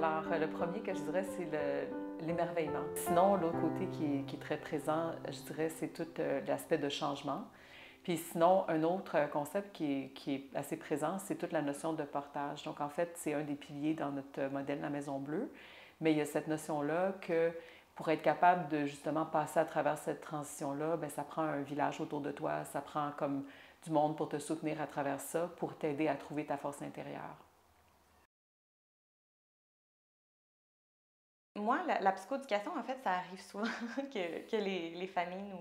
Alors, le premier que je dirais, c'est l'émerveillement. Sinon, l'autre côté qui est très présent, je dirais, c'est tout l'aspect de changement. Puis sinon, un autre concept qui est assez présent, c'est toute la notion de portage. Donc, en fait, c'est un des piliers dans notre modèle La Maison Bleue. Mais il y a cette notion-là que pour être capable de justement passer à travers cette transition-là, bien, ça prend un village autour de toi, ça prend comme du monde pour te soutenir à travers ça, pour t'aider à trouver ta force intérieure. Moi, la psychoéducation, en fait, ça arrive souvent que les familles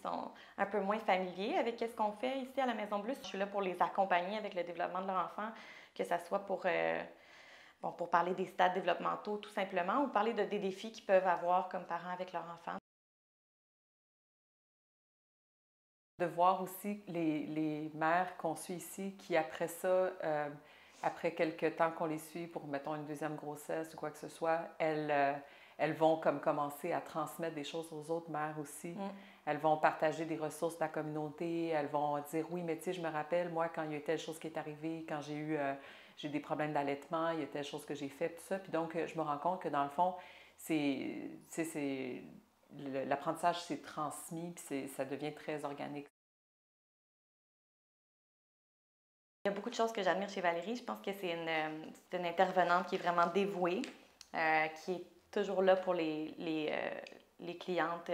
sont un peu moins familiers avec ce qu'on fait ici à la Maison Bleue. Je suis là pour les accompagner avec le développement de leur enfant, que ce soit pour parler des stades développementaux tout simplement ou parler des défis qu'ils peuvent avoir comme parents avec leur enfant. De voir aussi les mères qu'on suit ici qui, après ça, après quelques temps qu'on les suit pour, mettons, une deuxième grossesse ou quoi que ce soit, elles vont comme commencer à transmettre des choses aux autres mères aussi. Mm. Elles vont partager des ressources de la communauté. Elles vont dire, oui, mais tu sais, je me rappelle, moi, quand il y a eu telle chose qui est arrivée, quand j'ai des problèmes d'allaitement, il y a telle chose que j'ai fait, tout ça. Puis donc, je me rends compte que dans le fond, l'apprentissage s'est transmis, puis ça devient très organique. Il y a beaucoup de choses que j'admire chez Valérie. Je pense que c'est une intervenante qui est vraiment dévouée, qui est toujours là pour les clientes.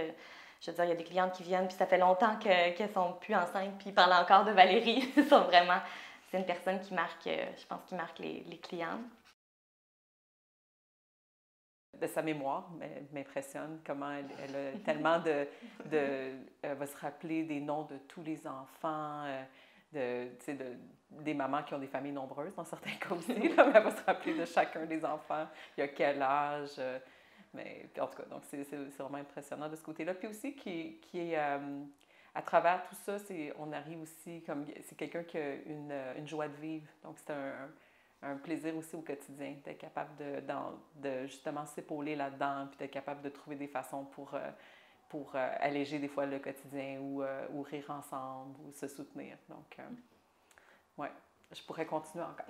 Je veux dire, il y a des clientes qui viennent, puis ça fait longtemps qu'elles ne sont plus enceintes, puis ils parlent encore de Valérie. C'est une personne qui marque, je pense, qui marque les clientes. De sa mémoire m'impressionne, comment elle a tellement elle va se rappeler des noms de tous les enfants, des mamans qui ont des familles nombreuses dans certains cas aussi, là, mais elle va se rappeler de chacun des enfants, il y a quel âge, mais en tout cas, donc c'est vraiment impressionnant de ce côté-là. Puis aussi qui est à travers tout ça, on arrive aussi comme c'est quelqu'un qui a une joie de vivre, donc c'est un plaisir aussi au quotidien, d'être capable de justement s'épauler là-dedans, puis d'être capable de trouver des façons pour alléger des fois le quotidien ou rire ensemble ou se soutenir. Donc, ouais, je pourrais continuer encore.